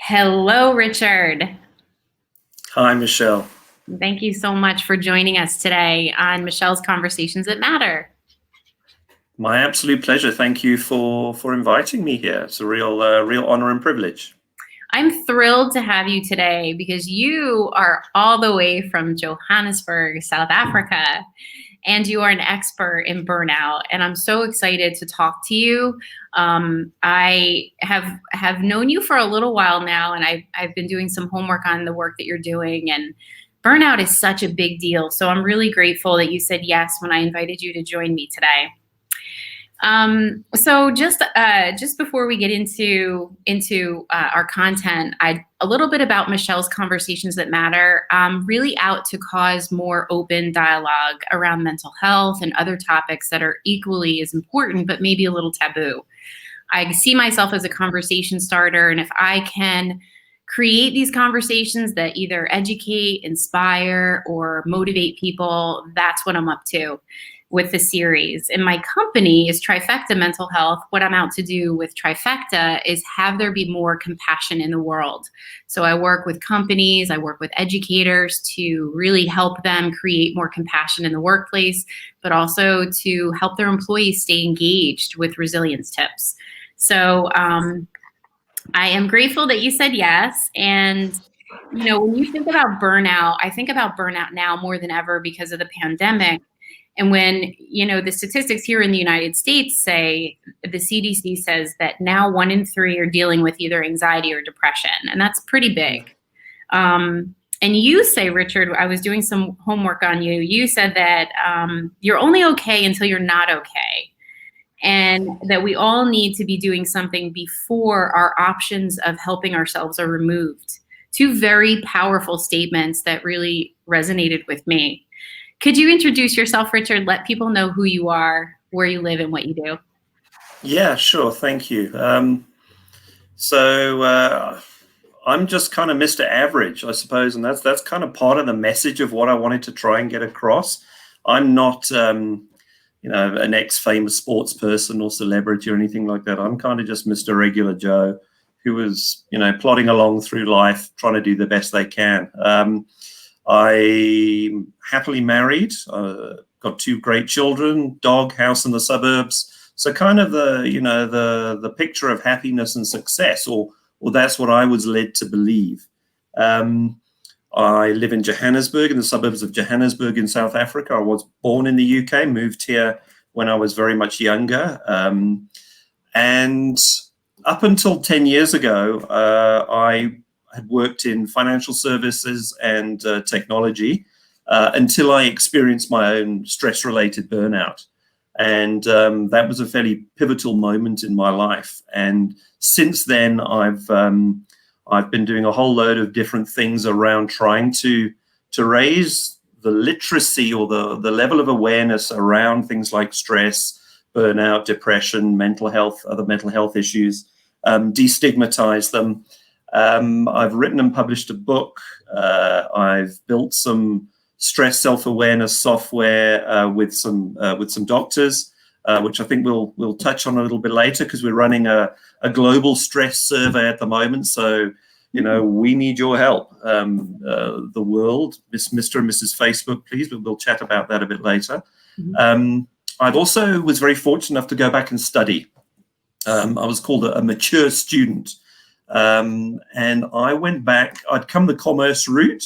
Hello, Richard. Hi, Michelle. Thank you so much for joining us today on Michelle's Conversations That Matter. My absolute pleasure. Thank you for inviting me here. It's a real honor and privilege. I'm thrilled to have you today because you are all the way from Johannesburg, South Africa, and you are an expert in burnout. And I'm so excited to talk to you. I have known you for a little while now, and I've been doing some homework on the work that you're doing. And burnout is such a big deal. So I'm really grateful that you said yes when I invited you to join me today. So just before we get into our content, a little bit about Michelle's Conversations That Matter. Really out to cause more open dialogue around mental health and other topics that are equally as important, but maybe a little taboo. I see myself as a conversation starter, and if I can create these conversations that either educate, inspire, or motivate people, that's what I'm up to with the series. And my company is Trifecta Mental Health. What I'm out to do with Trifecta is have there be more compassion in the world. So I work with companies, I work with educators to really help them create more compassion in the workplace, but also to help their employees stay engaged with resilience tips. So I am grateful that you said yes. And, when you think about burnout, I think about burnout now more than ever because of the pandemic. And when, the statistics here in the United States say, the CDC says that now 1 in 3 are dealing with either anxiety or depression. And that's pretty big. And you say, Richard, I was doing some homework on you. You said that you're only okay until you're not okay. And that we all need to be doing something before our options of helping ourselves are removed. 2 very powerful statements that really resonated with me. Could you introduce yourself, Richard? Let people know who you are, where you live, and what you do. Yeah, sure. Thank you. I'm just kind of Mr. Average, I suppose, and that's kind of part of the message of what I wanted to try and get across. I'm not, an ex-famous sports person or celebrity or anything like that. I'm kind of just Mr. Regular Joe who was, plodding along through life, trying to do the best they can. I'm happily married, got 2 great children, dog, house in the suburbs. So kind of the picture of happiness and success, or that's what I was led to believe. I live in Johannesburg, in the suburbs of Johannesburg in South Africa. I was born in the UK, moved here when I was very much younger. And up until 10 years ago, I had worked in financial services and technology until I experienced my own stress-related burnout. And that was a fairly pivotal moment in my life. And since then, I've been doing a whole load of different things around trying to raise the literacy or the level of awareness around things like stress, burnout, depression, mental health, other mental health issues, destigmatize them. I've written and published a book. I've built some stress self-awareness software with some doctors, which I think we'll touch on a little bit later, because we're running a global stress survey at the moment. So, we need your help. The world, Mr. and Mrs. Facebook, please, but we'll chat about that a bit later. Mm-hmm. I've also was very fortunate enough to go back and study. I was called a mature student. And I went back, I'd come the commerce route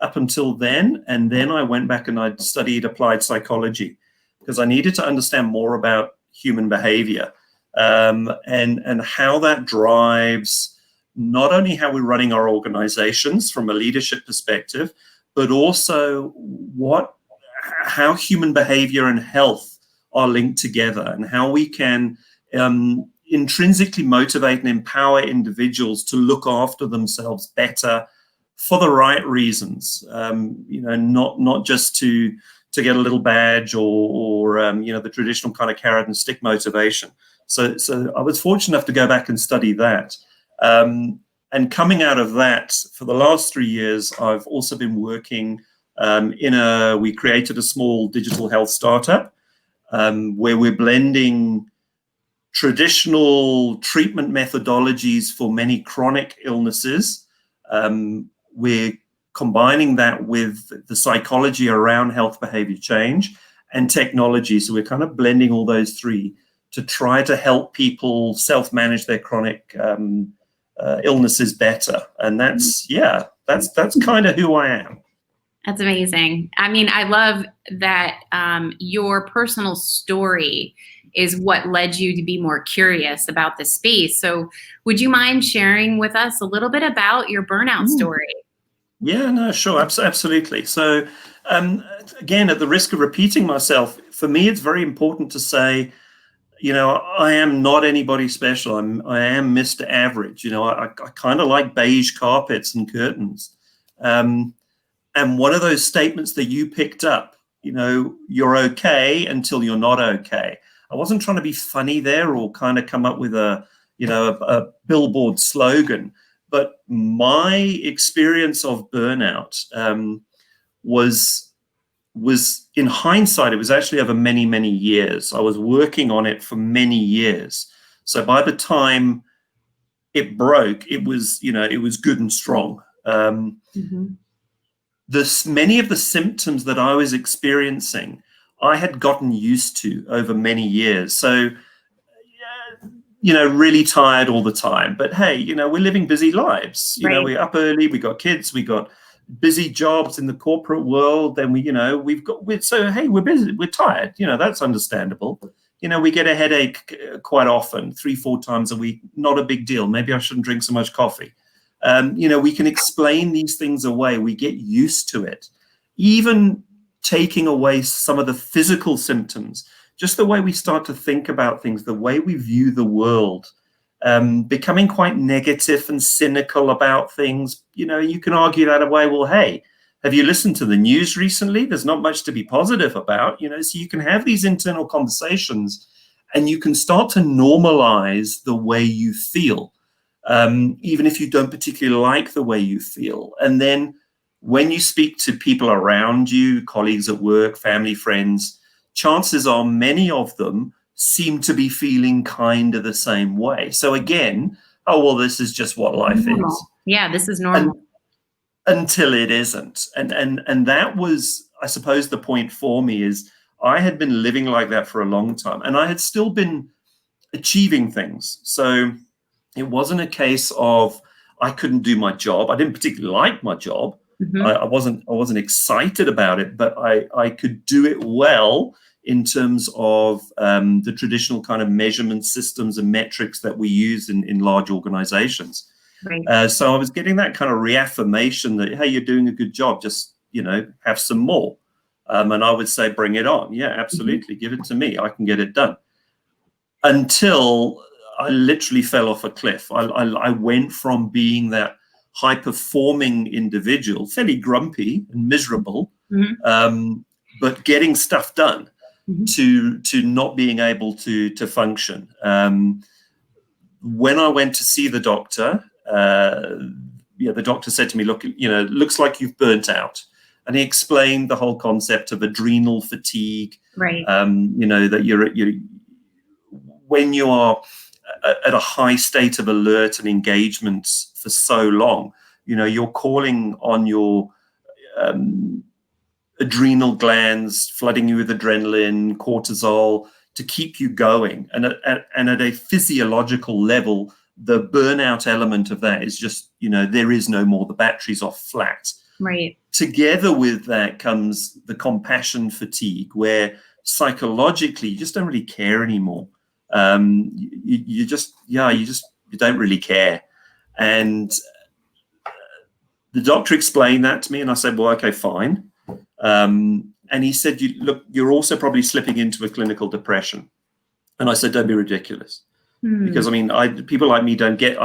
up until then, and then I went back and I'd studied applied psychology because I needed to understand more about human behavior and how that drives not only how we're running our organizations from a leadership perspective, but also how human behavior and health are linked together, and how we can intrinsically motivate and empower individuals to look after themselves better for the right reasons, not just to get a little badge or the traditional kind of carrot and stick motivation. So I was fortunate enough to go back and study that. And coming out of that, for the last 3 years, I've also been working we created a small digital health startup where we're blending traditional treatment methodologies for many chronic illnesses. We're combining that with the psychology around health behavior change and technology. So we're kind of blending all those three to try to help people self-manage their chronic illnesses better. And that's kind of who I am. That's amazing. I mean, I love that your personal story is what led you to be more curious about the space. So would you mind sharing with us a little bit about your burnout story? Yeah, no, sure. Absolutely. So again, at the risk of repeating myself, for me, it's very important to say, I am not anybody special. I am Mr. Average. I kind of like beige carpets and curtains. And one of those statements that you picked up, you're okay until you're not okay. I wasn't trying to be funny there or kind of come up with a billboard slogan, but my experience of burnout was in hindsight, it was actually over many, many years. I was working on it for many years. So by the time it broke, it was good and strong. Many of the symptoms that I was experiencing, I had gotten used to over many years. So, really tired all the time. But hey, we're living busy lives. We're up early, we got kids, we got busy jobs in the corporate world. Then we're busy, we're tired. That's understandable. We get a headache quite often, 3-4 times a week. Not a big deal. Maybe I shouldn't drink so much coffee. We can explain these things away. We get used to it. Even taking away some of the physical symptoms, just the way we start to think about things, the way we view the world, becoming quite negative and cynical about things. You can argue that away. Well, hey, have you listened to the news recently? There's not much to be positive about, so you can have these internal conversations and you can start to normalize the way you feel. Even if you don't particularly like the way you feel. And then when you speak to people around you, colleagues at work, family, friends, chances are many of them seem to be feeling kind of the same way. So again, this is just what life is. Yeah, this is normal. Until it isn't. And that was, I suppose, the point for me is I had been living like that for a long time and I had still been achieving things. So it wasn't a case of I couldn't do my job. I didn't particularly like my job. I wasn't excited about it, but I could do it well in terms of the traditional kind of measurement systems and metrics that we use in large organizations. Right. So I was getting that kind of reaffirmation that, hey, you're doing a good job. Just, have some more. And I would say, bring it on. Yeah, absolutely. Give it to me. I can get it done. Until I literally fell off a cliff. I went from being that high-performing individual, fairly grumpy and miserable, but getting stuff done, to not being able to function. When I went to see the doctor, the doctor said to me, look, looks like you've burnt out. And he explained the whole concept of adrenal fatigue. Right. That you're when you are at a high state of alert and engagement for so long, you're calling on your adrenal glands, flooding you with adrenaline, cortisol to keep you going. And at a physiological level, the burnout element of that is just, there is no more, the battery's off flat. Right. Together with that comes the compassion fatigue, where psychologically you just don't really care anymore. You don't really care. And the doctor explained that to me, and I said, well, okay, fine. And he said, you're also probably slipping into a clinical depression. And I said, don't be ridiculous. Because people like me don't get,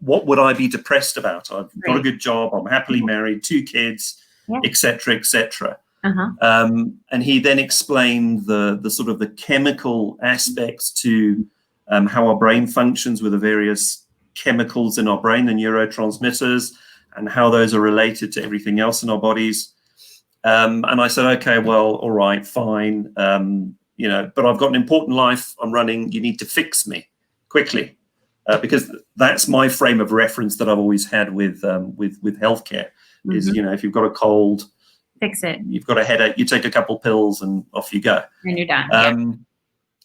what would I be depressed about? I've got a good job, I'm happily married, 2 kids, et cetera, et cetera. And he then explained the sort of the chemical aspects to how our brain functions with the various chemicals in our brain, the neurotransmitters, and how those are related to everything else in our bodies. And I said, okay, well, all right, fine. but I've got an important life I'm running. You need to fix me quickly, because that's my frame of reference that I've always had with healthcare. Is, if you've got a cold, fix it. You've got a headache, you take a couple pills and off you go. And you're done.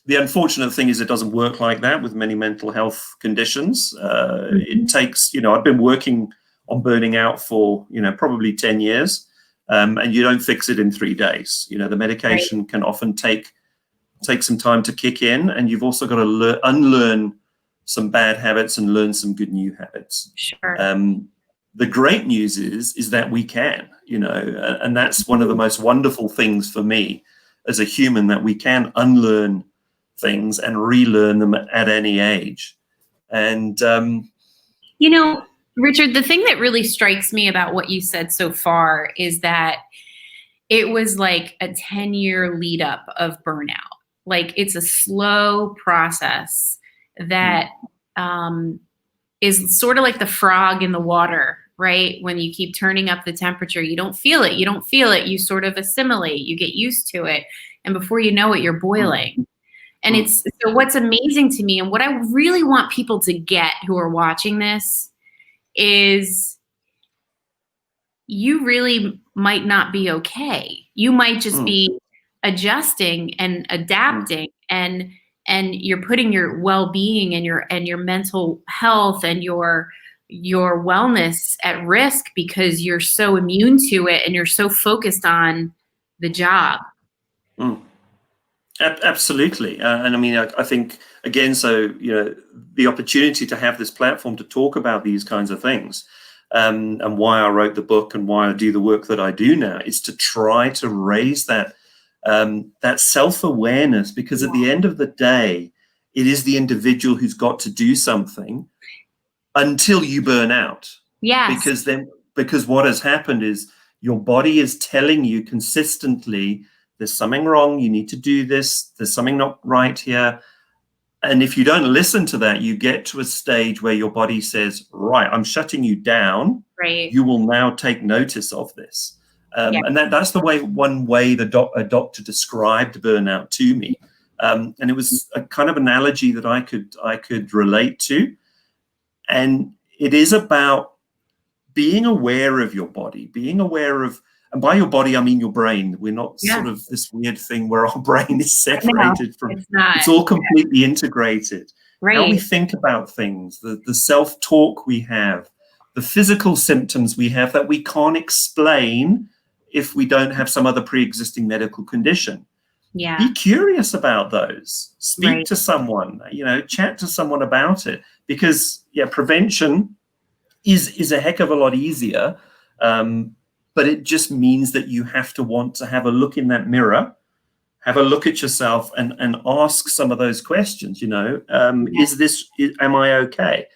The unfortunate thing is it doesn't work like that with many mental health conditions. It takes, I've been working on burning out for, probably 10 years, and you don't fix it in 3 days. The medication can often take some time to kick in, and you've also got to unlearn some bad habits and learn some good new habits. Sure. The great news is that we can, and that's one of the most wonderful things for me as a human, that we can unlearn things and relearn them at any age. And, Richard, the thing that really strikes me about what you said so far is that it was like a 10-year lead up of burnout. Like, it's a slow process that is sort of like the frog in the water, right? When you keep turning up the temperature, you don't feel it. You sort of assimilate, you get used to it. And before you know it, you're boiling. And so what's amazing to me, and what I really want people to get who are watching this, is you really might not be okay. You might just be adjusting and adapting, and you're putting your well-being and your mental health and your wellness at risk because you're so immune to it and you're so focused on the job. Absolutely. And I mean, I think, again, so, the opportunity to have this platform to talk about these kinds of things, and why I wrote the book and why I do the work that I do now, is to try to raise that self-awareness, because at the end of the day, it is the individual who's got to do something until you burn out. Yes. Because what has happened is your body is telling you consistently, there's something wrong, you need to do this, there's something not right here. And if you don't listen to that, you get to a stage where your body says, right, I'm shutting you down. Right. You will now take notice of this. And that's one way a doctor described burnout to me. And it was a kind of analogy that I could relate to. And it is about being aware of your body, being aware of, and by your body, I mean your brain. We're not sort of this weird thing where our brain is separated from, it's all completely integrated. Right. How we think about things, the self-talk we have, the physical symptoms we have that we can't explain if we don't have some other pre-existing medical condition. Yeah. Be curious about those. Speak to someone, chat to someone about it, because prevention is a heck of a lot easier. But it just means that you have to want to have a look in that mirror, have a look at yourself, and ask some of those questions. Am I okay?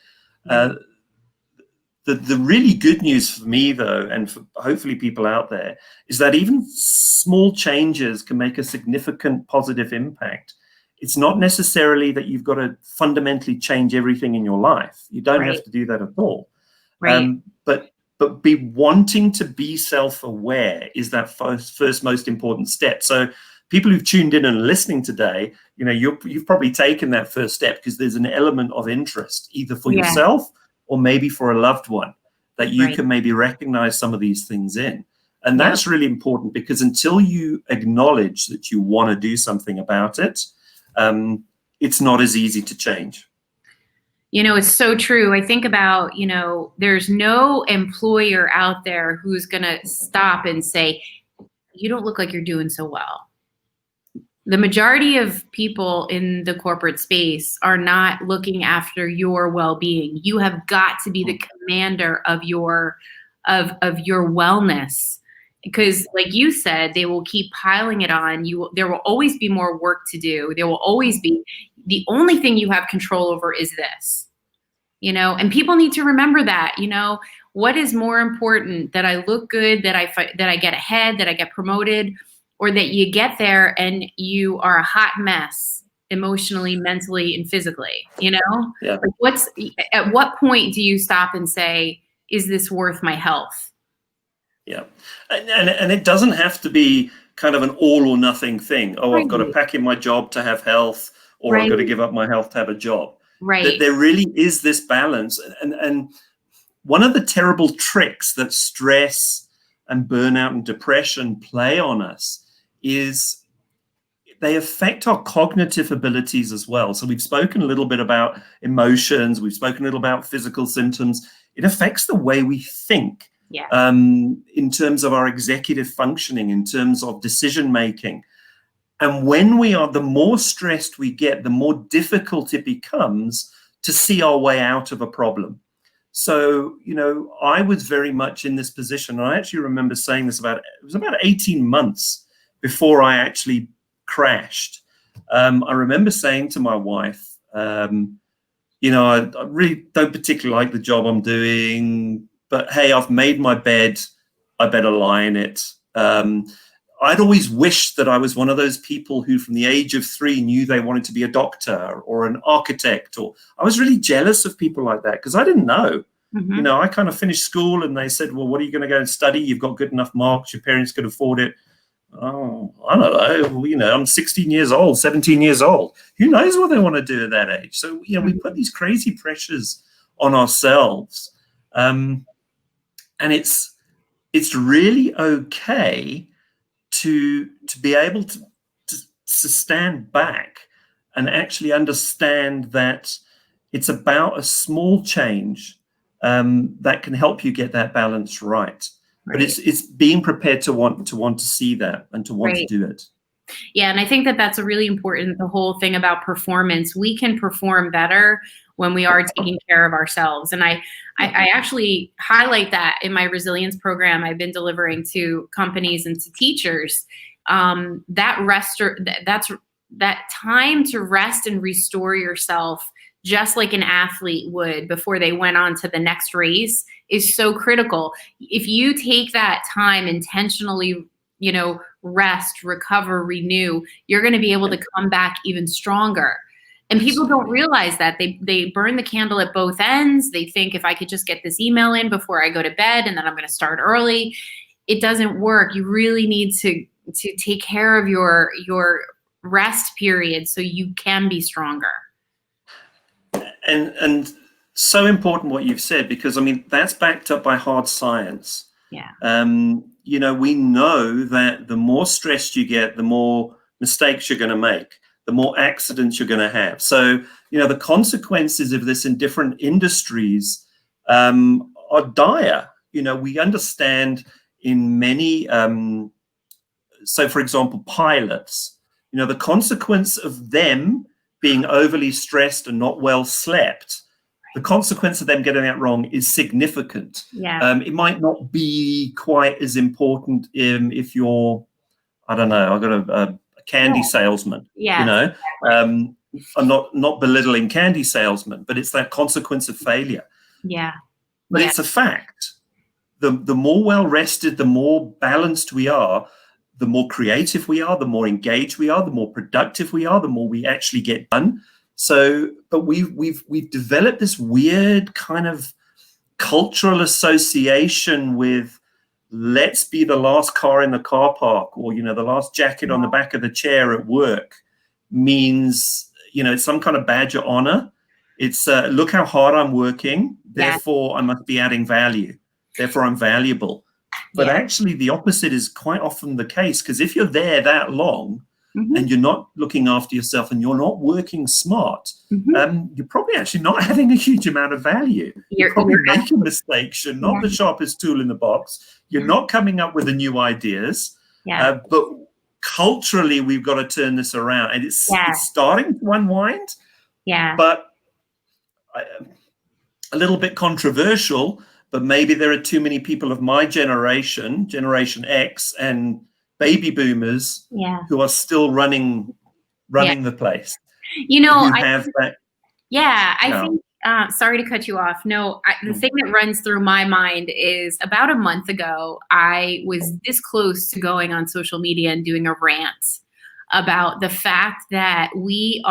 The really good news for me, though, and for hopefully people out there, is that even small changes can make a significant positive impact. It's not necessarily that you've got to fundamentally change everything in your life. You don't have to do that at all. Right. But be wanting to be self-aware is that first most important step. So people who've tuned in and listening today, you've probably taken that first step because there's an element of interest either for yourself or maybe for a loved one that you can maybe recognize some of these things in. And that's really important, because until you acknowledge that you want to do something about it, it's not as easy to change. It's so true. I think about, there's no employer out there who's going to stop and say, you don't look like you're doing so well. The majority of people in the corporate space are not looking after your well-being. You have got to be the commander of your wellness, because like you said, they will keep piling it on you. There will always be more work to do. There will always be, the only thing you have control over is this, and people need to remember that, what is more important, that I look good, that I get ahead, that I get promoted, or that you get there and you are a hot mess emotionally, mentally, and physically, Like at what point do you stop and say, is this worth my health? Yeah. And it doesn't have to be kind of an all or nothing thing. Oh, I've got to Right. pack in my job to have health, or I've got to Right. give up my health to have a job. That Right. there really is this balance. And one of the terrible tricks that stress and burnout and depression play on us is they affect our cognitive abilities as well. So we've spoken a little bit about emotions. We've spoken a little about physical symptoms. It affects the way we think, Yeah. in terms of our executive functioning, in terms of decision making. And when we are, the more stressed we get, the more difficult it becomes to see our way out of a problem. So, I was very much in this position. And I actually remember saying this it was about 18 months before I actually crashed. I remember saying to my wife, I really don't particularly like the job I'm doing, but hey, I've made my bed. I better lie in it. I'd always wished that I was one of those people who from the age of 3 knew they wanted to be a doctor or an architect, or I was really jealous of people like that because I didn't know. Mm-hmm. I kind of finished school and they said, well, what are you going to go and study? You've got good enough marks. Your parents could afford it. Oh, I don't know. I'm 16 years old, 17 years old. Who knows what they want to do at that age? So, we put these crazy pressures on ourselves. And it's really okay to be able to stand back and actually understand that it's about a small change that can help you get that balance right. But it's being prepared to want to see that and to want to do it. Yeah, and I think that that's a really important, the whole thing about performance. We can perform better when we are taking care of ourselves. And I actually highlight that in my resilience program I've been delivering to companies and to teachers. That time to rest and restore yourself, just like an athlete would before they went on to the next race, is so critical. If you take that time intentionally, rest, recover, renew, you're going to be able to come back even stronger. And people don't realize that. They burn the candle at both ends. They think, if I could just get this email in before I go to bed and then I'm going to start early. It doesn't work. You really need to take care of your rest period so you can be stronger. And so important what you've said, because that's backed up by hard science. Yeah. We know that the more stressed you get, the more mistakes you're going to make, the more accidents you're going to have. So, the consequences of this in different industries are dire. We understand in many, so for example, pilots, the consequence of them being overly stressed and not well slept, the consequence of them getting that wrong is significant. Yeah. It might not be quite as important if you're, I don't know, I've got a candy salesman. Yeah. I'm not belittling candy salesmen, but it's that consequence of failure. Yeah. But it's a fact. The more well rested, the more balanced we are, the more creative we are, the more engaged we are, the more productive we are, the more we actually get done. So, but we've developed this weird kind of cultural association with, let's be the last car in the car park, or the last jacket on the back of the chair at work means it's some kind of badge of honor. It's look how hard I'm working, therefore I must be adding value, therefore I'm valuable. But actually the opposite is quite often the case, because if you're there that long, and you're not looking after yourself and you're not working smart, you're probably actually not adding a huge amount of value. You're probably making mistakes. You're not the sharpest tool in the box. You're not coming up with the new ideas. But culturally, we've got to turn this around. And it's starting to unwind. Yeah. But a little bit controversial, but maybe there are too many people of my generation, Generation X, and baby boomers who are still running the place. I think, sorry to cut you off. No, the thing that runs through my mind is, about a month ago, I was this close to going on social media and doing a rant about the fact that we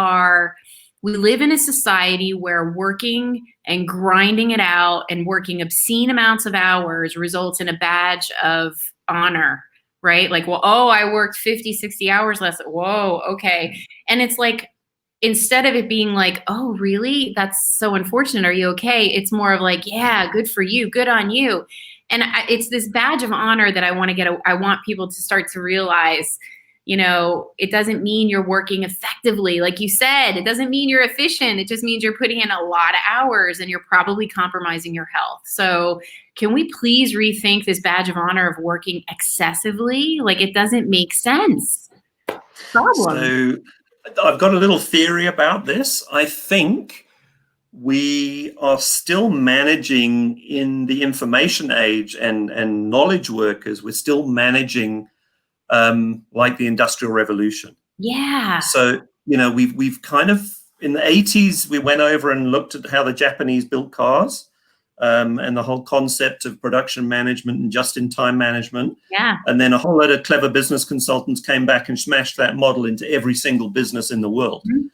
live in a society where working and grinding it out and working obscene amounts of hours results in a badge of honor right? Like, well, oh, I worked 50, 60 hours less. Whoa, okay. And it's like, instead of it being like, oh, really? That's so unfortunate. Are you okay? It's more of like, yeah, good for you. Good on you. And it's this badge of honor that I want to get. I want people to start to realize, it doesn't mean you're working effectively. Like you said, it doesn't mean you're efficient. It just means you're putting in a lot of hours and you're probably compromising your health. So can we please rethink this badge of honor of working excessively? Like, it doesn't make sense. Problem. So I've got a little theory about this. I think we are still managing in the information age and knowledge workers, we're still managing like the Industrial Revolution. Yeah. So, we've kind of, in the 80s, we went over and looked at how the Japanese built cars and the whole concept of production management and just-in-time management. Yeah. And then a whole lot of clever business consultants came back and smashed that model into every single business in the world. Mm-hmm.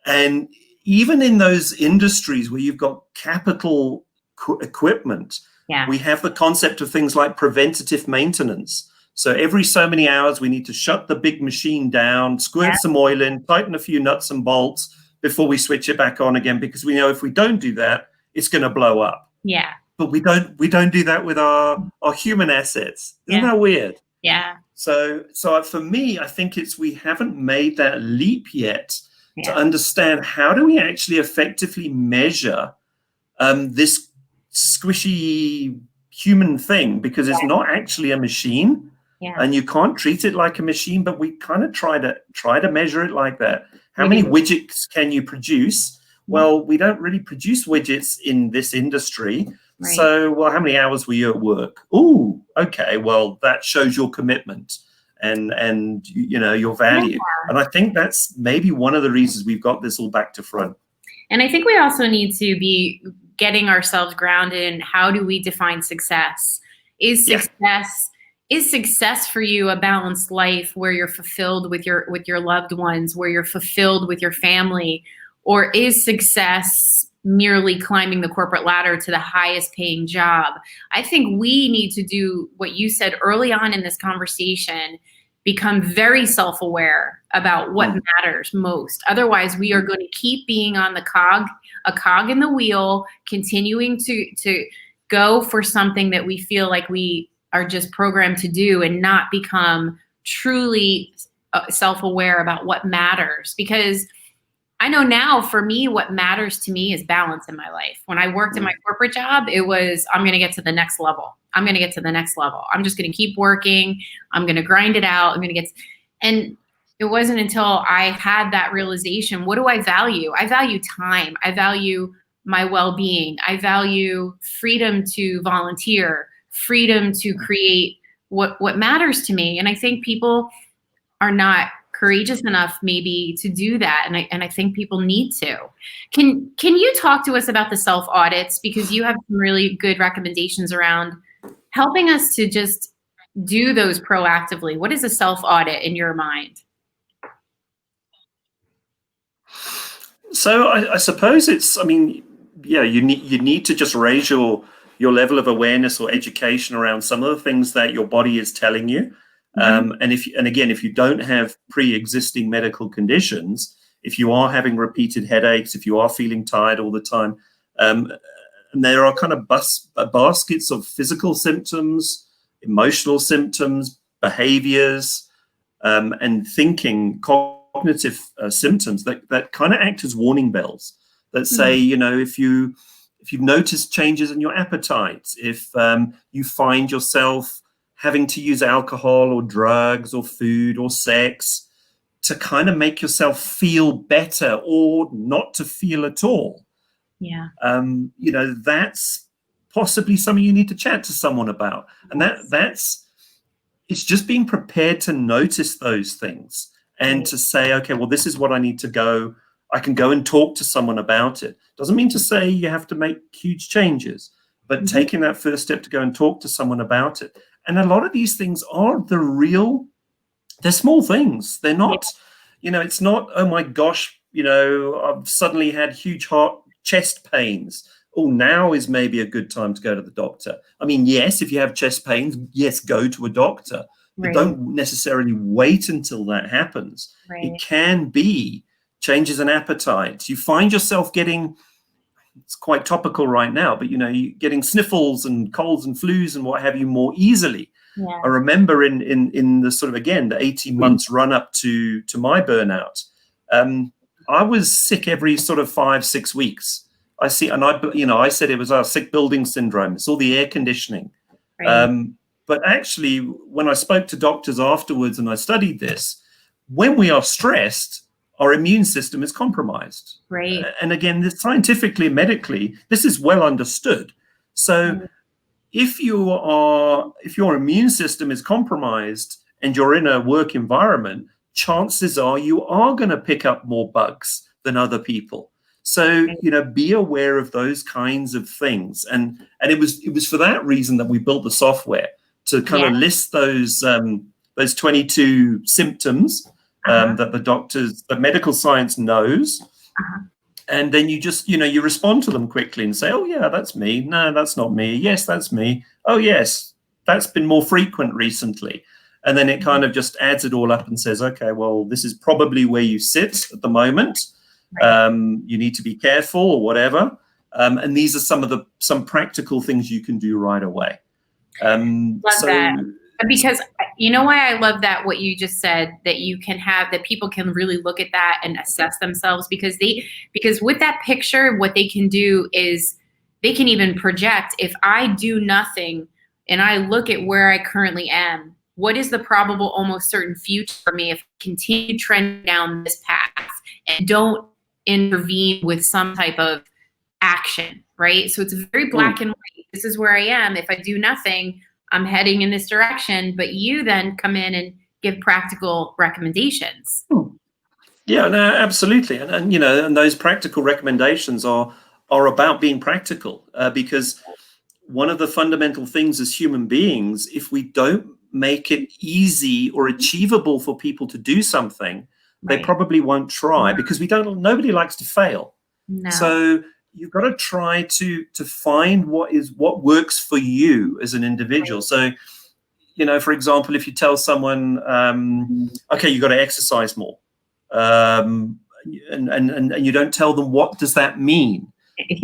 And even in those industries where you've got capital equipment, we have the concept of things like preventative maintenance. So every so many hours, we need to shut the big machine down, squirt some oil in, tighten a few nuts and bolts before we switch it back on again, because we know if we don't do that, it's going to blow up. Yeah. But we don't do that with our human assets. Isn't that weird? Yeah. So for me, I think we haven't made that leap yet to understand how do we actually effectively measure this squishy human thing, because it's not actually a machine. Yeah. And you can't treat it like a machine, but we kind of try to measure it like that. How many widgets can you produce? Well, we don't really produce widgets in this industry. Right. So, how many hours were you at work? Oh, okay. Well, that shows your commitment and your value. Yeah. And I think that's maybe one of the reasons we've got this all back to front. And I think we also need to be getting ourselves grounded in how do we define success? Is success for you a balanced life where you're fulfilled with your loved ones, where you're fulfilled with your family, or is success merely climbing the corporate ladder to the highest paying job? I think we need to do what you said early on in this conversation, become very self-aware about what matters most. Otherwise, we are going to keep being on a cog in the wheel, continuing to go for something that we feel like we are just programmed to do and not become truly self-aware about what matters. Because I know now, for me, what matters to me is balance in my life. When I worked in my corporate job, it was, I'm going to get to the next level. I'm going to get to the next level. I'm just going to keep working. I'm going to grind it out. And it wasn't until I had that realization, what do I value? I value time. I value my well-being. I value freedom to volunteer, freedom to create what matters to me. And I think people are not courageous enough maybe to do that. And I think people need to. Can you talk to us about the self-audits? Because you have some really good recommendations around helping us to just do those proactively. What is a self-audit in your mind? So I suppose you need to just raise your level of awareness or education around some of the things that your body is telling you. And if you don't have pre-existing medical conditions, if you are having repeated headaches, if you are feeling tired all the time, and there are kind of baskets of physical symptoms, emotional symptoms, behaviors, and thinking, cognitive symptoms that kind of act as warning bells that say, if you've noticed changes in your appetite, if you find yourself having to use alcohol or drugs or food or sex to kind of make yourself feel better or not to feel at all. Yeah. That's possibly something you need to chat to someone about. And it's just being prepared to notice those things and to say, okay, well, this is what I need to go. I can go and talk to someone about it. Doesn't mean to say you have to make huge changes, but taking that first step to go and talk to someone about it. And a lot of these things are they're small things. They're not, it's not, oh my gosh, I've suddenly had huge chest pains. Oh, now is maybe a good time to go to the doctor. I mean, yes, if you have chest pains, yes, go to a doctor. but Right. don't necessarily wait until that happens. Right. It can be changes in appetite. You find yourself getting, it's quite topical right now, but you getting sniffles and colds and flus and what have you more easily. Yeah. I remember in the sort of, again, the 18 months run up to my burnout, I was sick every sort of 5-6 weeks. I said it was our sick building syndrome. It's all the air conditioning. Right. But actually, when I spoke to doctors afterwards and I studied this, when we are stressed, our immune system is compromised. Right. And again, this scientifically, medically, this is well understood. So if your immune system is compromised and you're in a work environment, chances are you are going to pick up more bugs than other people. So, be aware of those kinds of things. And it was for that reason that we built the software, to kind of list those 22 symptoms that the medical science knows. And then you just, you respond to them quickly and say, oh, yeah, that's me. No, that's not me. Yes, that's me. Oh, yes, that's been more frequent recently. And then it kind of just adds it all up and says, okay, well, this is probably where you sit at the moment. You need to be careful or whatever. And these are some practical things you can do right away. Love that. Because you know why I love that, what you just said, that you can have, that people can really look at that and assess themselves, because with that picture, what they can do is they can even project, if I do nothing and I look at where I currently am, what is the probable, almost certain future for me if I continue trending down this path and don't intervene with some type of action, right? So it's very black and white. This is where I am. If I do nothing, I'm heading in this direction. But you then come in and give practical recommendations. Yeah, no, absolutely. And those practical recommendations are about being practical, because one of the fundamental things as human beings, if we don't make it easy or achievable for people to do something, they probably won't try, because nobody likes to fail. No. So you've got to try to find what works for you as an individual. So, for example, if you tell someone, okay, you've got to exercise more, and you don't tell them what does that mean,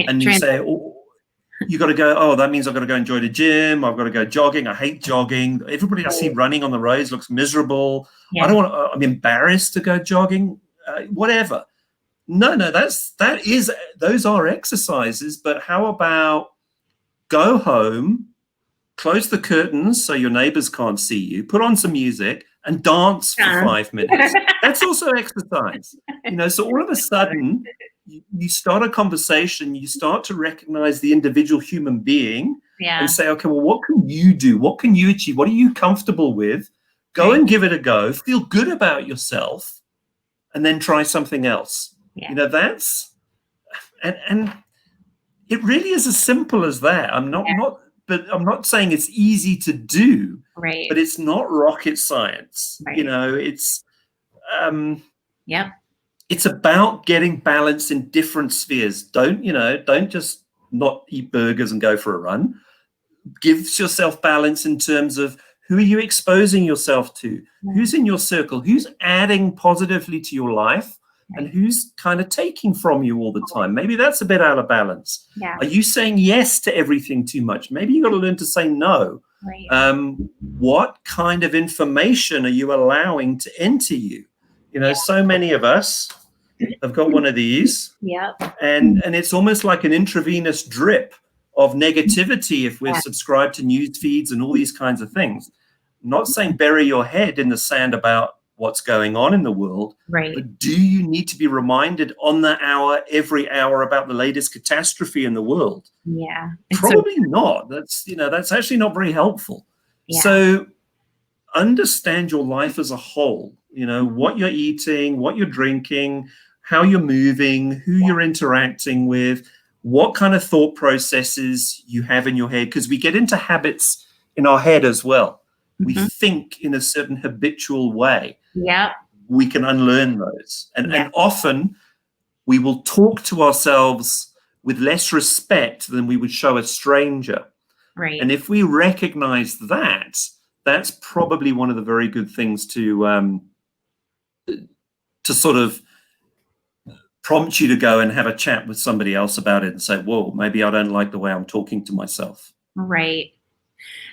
and you say, oh, you got to go, oh, that means I've got to go enjoy the gym, I've got to go jogging, I hate jogging, everybody I see running on the roads looks miserable, I'm embarrassed to go jogging, whatever. No, those are exercises. But how about go home, close the curtains so your neighbors can't see you, put on some music and dance for 5 minutes. That's also exercise. So all of a sudden you start a conversation, you start to recognize the individual human being and say, okay, well, what can you do? What can you achieve? What are you comfortable with? Go and give it a go, feel good about yourself, and then try something else. That's, and it really is as simple as that. I'm not saying it's easy to do, but it's not rocket science. It's, it's about getting balance in different spheres. Don't just not eat burgers and go for a run. Give yourself balance in terms of, who are you exposing yourself to? Who's in your circle? Who's adding positively to your life? And who's kind of taking from you all the time? Maybe that's a bit out of balance. Are you saying yes to everything too much? Maybe you got to learn to say no. What kind of information are you allowing to enter you? So many of us have got one of these. And it's almost like an intravenous drip of negativity if we're subscribed to news feeds and all these kinds of things. I'm not saying bury your head in the sand about what's going on in the world, but do you need to be reminded on the hour, every hour, about the latest catastrophe in the world? Probably not. That's actually not very helpful. So understand your life as a whole, what you're eating, what you're drinking, how you're moving, who you're interacting with, what kind of thought processes you have in your head, because we get into habits in our head as well. We think in a certain habitual way. We can unlearn those. And often we will talk to ourselves with less respect than we would show a stranger. And if we recognize that, that's probably one of the very good things to sort of prompt you to go and have a chat with somebody else about it and say, whoa, maybe I don't like the way I'm talking to myself. Right.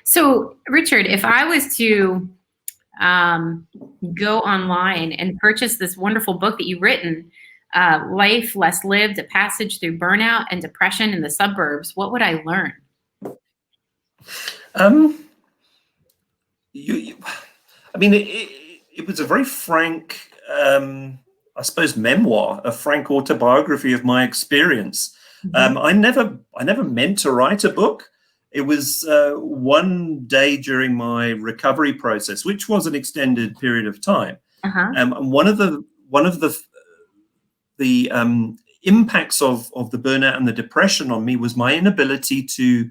So, Richard, if I was to go online and purchase this wonderful book that you've written, Life Less Lived, A Passage Through Burnout and Depression in the Suburbs, what would I learn? I mean, it was a very frank, I suppose, memoir, a frank autobiography of my experience. Mm-hmm. I never meant to write a book. It was one day during my recovery process, which was an extended period of time. Uh-huh. And one of the impacts of the burnout and the depression on me was my inability to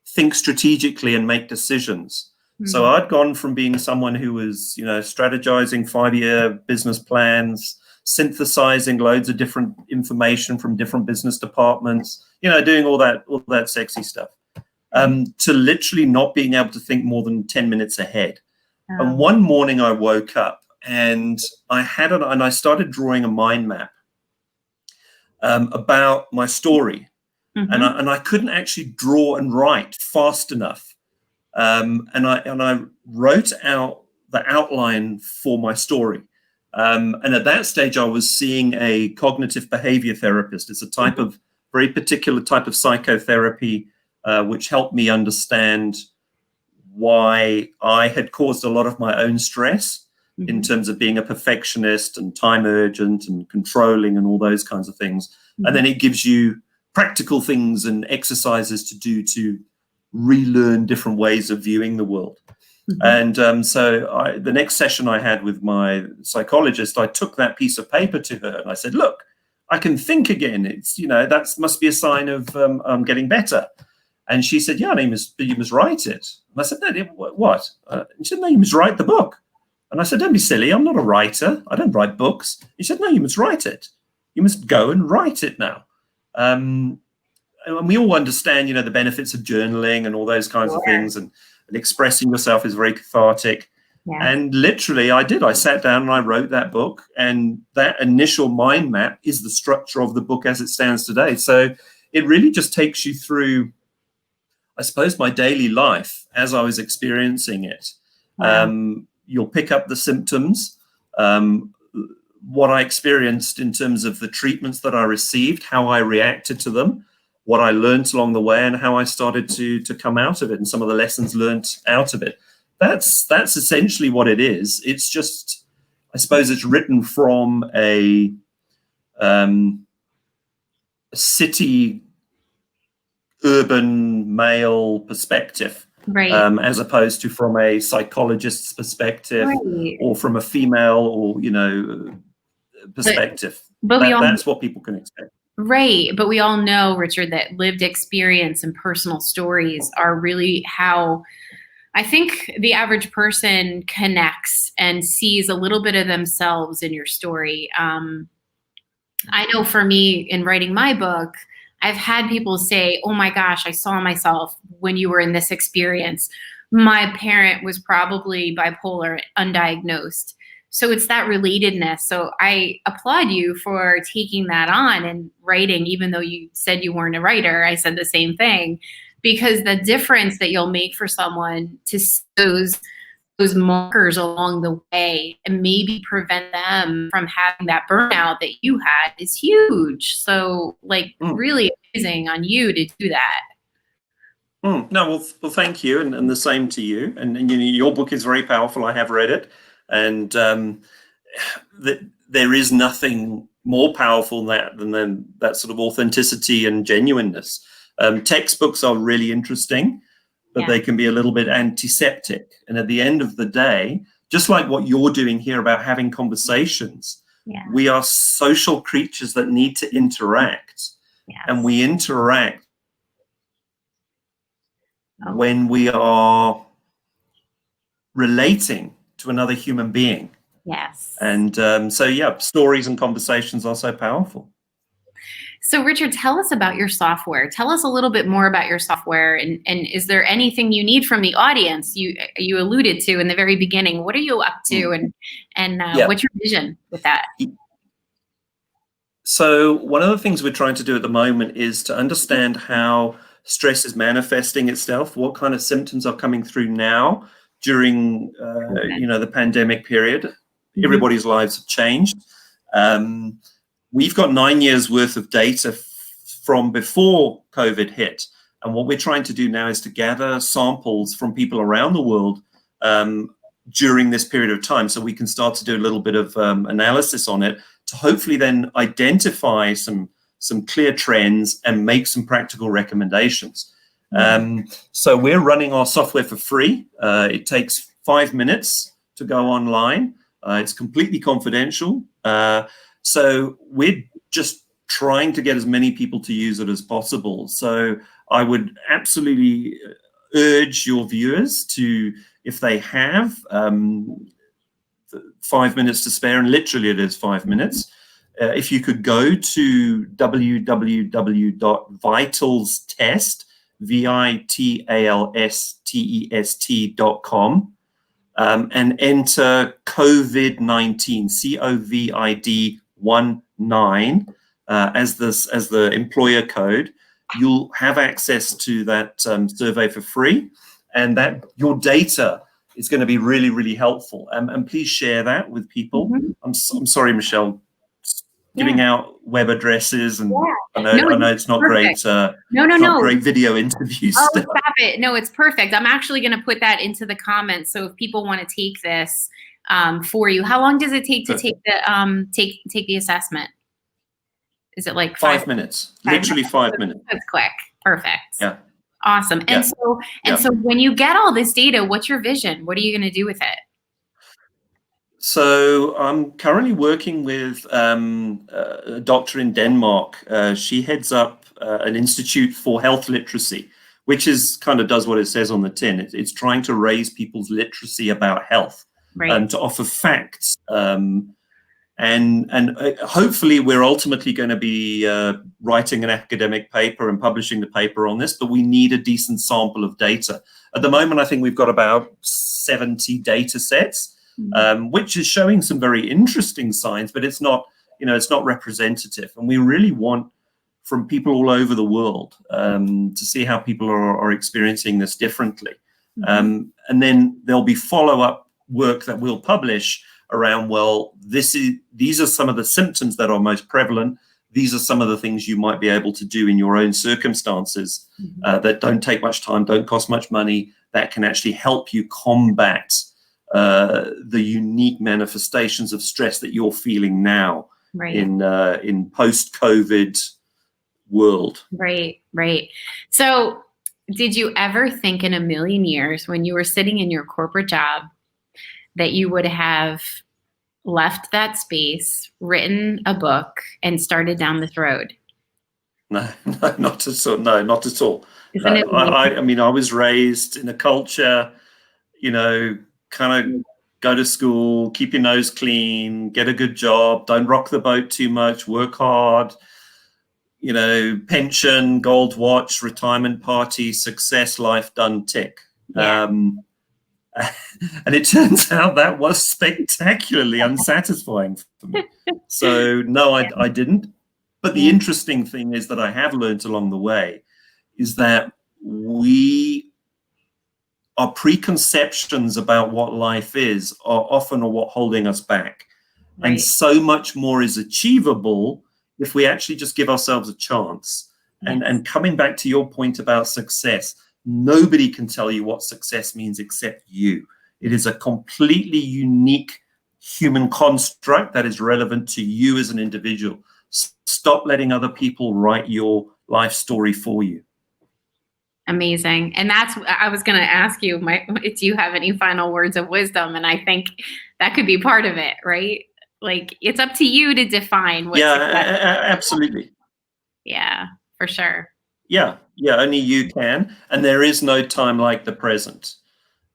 think strategically and make decisions. Mm-hmm. So I'd gone from being someone who was, strategizing 5-year business plans, synthesizing loads of different information from different business departments, doing all that sexy stuff, to literally not being able to think more than 10 minutes ahead. Oh. And one morning I woke up and I started drawing a mind map about my story. Mm-hmm. and I couldn't actually draw and write fast enough. And I wrote out the outline for my story. And at that stage, I was seeing a cognitive behavior therapist. It's a type of very particular type of psychotherapy, which helped me understand why I had caused a lot of my own stress in terms of being a perfectionist and time urgent and controlling and all those kinds of things. Mm-hmm. And then it gives you practical things and exercises to do to relearn different ways of viewing the world. Mm-hmm. And so the next session I had with my psychologist, I took that piece of paper to her and I said, look, I can think again. It's, that must be a sign of I'm getting better. And she said, yeah, you must write it. And I said, no, what? And she said, no, you must write the book. And I said, don't be silly. I'm not a writer. I don't write books. She said, no, you must write it. You must go and write it now. And we all understand, the benefits of journaling and all those kinds of things. And expressing yourself is very cathartic. Yeah. And literally I did. I sat down and I wrote that book. And that initial mind map is the structure of the book as it stands today. So it really just takes you through, I suppose, my daily life as I was experiencing it. Wow. You'll pick up the symptoms, what I experienced in terms of the treatments that I received, how I reacted to them, what I learned along the way, and how I started to come out of it, and some of the lessons learned out of it. That's essentially what it is. It's just, I suppose, it's written from a city, urban male perspective. Right. As opposed to from a psychologist's perspective, right, or from a female or, perspective. But that's what people can expect. Right. But we all know, Richard, that lived experience and personal stories are really how I think the average person connects and sees a little bit of themselves in your story. I know for me, in writing my book, I've had people say, oh my gosh, I saw myself when you were in this experience. My parent was probably bipolar, undiagnosed. So it's that relatedness. So I applaud you for taking that on and writing, even though you said you weren't a writer. I said the same thing, because the difference that you'll make for someone to see those markers along the way and maybe prevent them from having that burnout that you had is huge. So really amazing on you to do that. No, well, thank you. And the same to you. And your book is very powerful. I have read it. And there is nothing more powerful than that sort of authenticity and genuineness. Textbooks are really interesting, but they can be a little bit antiseptic. And at the end of the day, just like what you're doing here about having conversations, we are social creatures that need to interact. Yes. And we interact when we are relating to another human being. Yes. And so, stories and conversations are so powerful. So Richard, tell us about your software. Tell us a little bit more about your software, and is there anything you need from the audience? You alluded to in the very beginning. What are you up to, and Yeah. what's your vision with that? So one of the things we're trying to do at the moment is to understand how stress is manifesting itself, what kind of symptoms are coming through now during the pandemic period. Mm-hmm. Everybody's lives have changed. We've got 9 years worth of data from before COVID hit. And what we're trying to do now is to gather samples from people around the world during this period of time, so we can start to do a little bit of analysis on it to hopefully then identify some clear trends and make some practical recommendations. So we're running our software for free. It takes 5 minutes to go online. It's completely confidential. So we're just trying to get as many people to use it as possible. So I would absolutely urge your viewers to, if they have 5 minutes to spare, and literally it is 5 minutes, if you could go to www.vitalstest, vitalstest.com, and enter COVID-19, COVID-19, as the employer code. You'll have access to that survey for free, and that your data is going to be really, really helpful. And please share that with people. Mm-hmm. I'm sorry, Michelle, giving out web addresses, and I know it's not perfect. Great. No. Great video interviews. Oh, stop it! No, it's perfect. I'm actually going to put that into the comments. So if people want to take this for you, how long does it take to take the take the assessment? Is it like 5 minutes? Literally 5 minutes. That's quick. Perfect. Yeah. Awesome. And so when you get all this data, what's your vision? What are you going to do with it? So I'm currently working with a doctor in Denmark. She heads up an institute for health literacy, which is kind of does what it says on the tin. It's trying to raise people's literacy about health, and to offer facts. And hopefully we're ultimately going to be writing an academic paper and publishing the paper on this, but we need a decent sample of data. At the moment, I think we've got about 70 data sets, which is showing some very interesting signs, but it's not representative. And we really want from people all over the world to see how people are experiencing this differently. And then there'll be follow-up work that we'll publish around, well, these are some of the symptoms that are most prevalent. These are some of the things you might be able to do in your own circumstances that don't take much time, don't cost much money, that can actually help you combat the unique manifestations of stress that you're feeling now in post-COVID world. Right. So did you ever think in a million years when you were sitting in your corporate job that you would have left that space, written a book, and started down this road? No, not at all. No, not at all. Isn't it? I mean, I was raised in a culture, kind of go to school, keep your nose clean, get a good job, don't rock the boat too much, work hard, pension, gold watch, retirement party, success, life done, tick. Yeah. And it turns out that was spectacularly unsatisfying for me. So no, I didn't. But the interesting thing is that I have learned along the way is that our preconceptions about what life is are often what holding us back. And so much more is achievable if we actually just give ourselves a chance. And coming back to your point about success, nobody can tell you what success means except you. It is a completely unique human construct that is relevant to you as an individual. Stop letting other people write your life story for you. Amazing. And I was going to ask you, do you have any final words of wisdom? And I think that could be part of it, right? Like, it's up to you to define what success is. Absolutely. Yeah, for sure. Yeah, only you can. And there is no time like the present.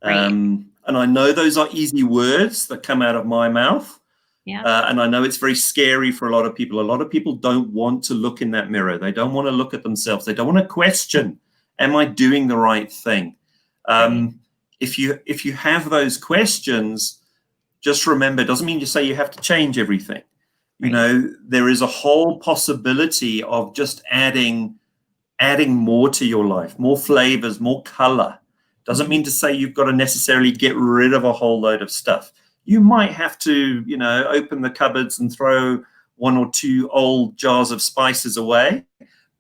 And I know those are easy words that come out of my mouth, Yeah. And I know it's very scary for a lot of people. A lot of people don't want to look in that mirror. They don't want to look at themselves. They don't want to question, am I doing the right thing? Right. If you have those questions, just remember, it doesn't mean you say you have to change everything. You Right. know, there is a whole possibility of just adding more to your life, more flavors, more color. Doesn't mean to say you've got to necessarily get rid of a whole load of stuff. You might have to, you know, open the cupboards and throw 1 or 2 old jars of spices away,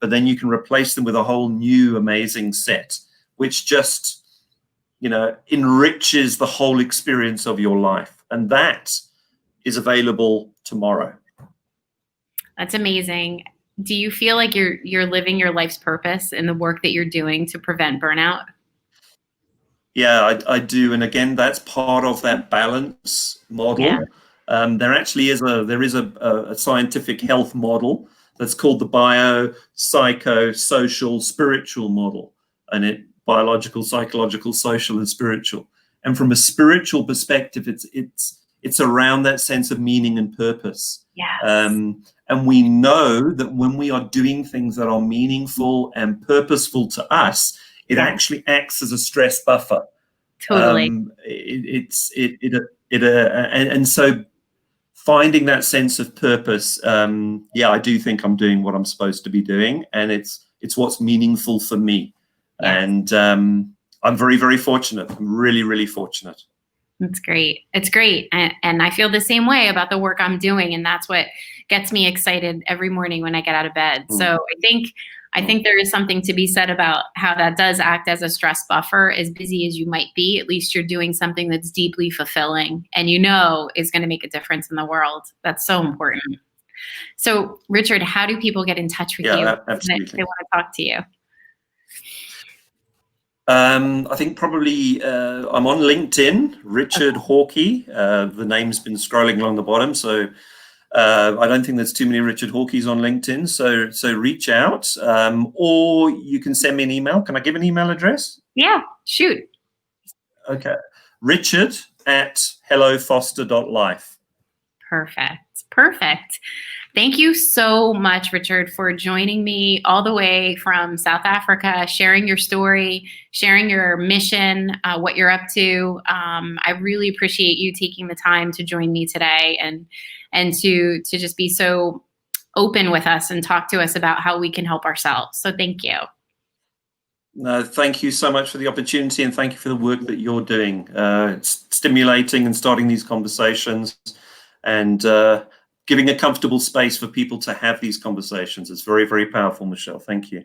but then you can replace them with a whole new amazing set, which just, you know, enriches the whole experience of your life. And that is available tomorrow. That's amazing. Do you feel like you're living your life's purpose in the work that you're doing to prevent burnout? Yeah, I do. And again, that's part of that balance Yeah. model. There actually is a scientific health model that's called the Biopsycho, social, spiritual model. And it biological, psychological, social, and spiritual. And from a spiritual perspective, it's around that sense of meaning and purpose. Yes. And we know that when we are doing things that are meaningful and purposeful to us, it actually acts as a stress buffer. Totally. And so finding that sense of purpose, yeah, I do think I'm doing what I'm supposed to be doing, and it's what's meaningful for me. Yes. And I'm very, very fortunate. I'm really, really fortunate. It's great. It's great. And I feel the same way about the work I'm doing. And that's what gets me excited every morning when I get out of bed. So I think there is something to be said about how that does act as a stress buffer. As busy as you might be, at least you're doing something that's deeply fulfilling and you know is going to make a difference in the world. That's so important. So Richard, how do people get in touch with you? Absolutely. If they want to talk to you? I think probably I'm on LinkedIn, Richard Hawkey. The name's been scrolling along the bottom, so I don't think there's too many Richard Hawkeys on LinkedIn. So reach out, or you can send me an email. Can I give an email address? Yeah, shoot. Okay, richard@hellofoster.life. Perfect. Thank you so much, Richard, for joining me all the way from South Africa, sharing your story, sharing your mission, what you're up to. I really appreciate you taking the time to join me today and to just be so open with us and talk to us about how we can help ourselves. So thank you. No, thank you so much for the opportunity, and thank you for the work that you're doing. It's stimulating and starting these conversations, and giving a comfortable space for people to have these conversations. It's very, very powerful, Michelle. Thank you.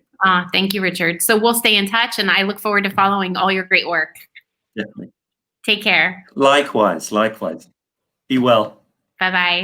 Thank you, Richard. So we'll stay in touch, and I look forward to following all your great work. Definitely. Take care. Likewise. Be well. Bye-bye.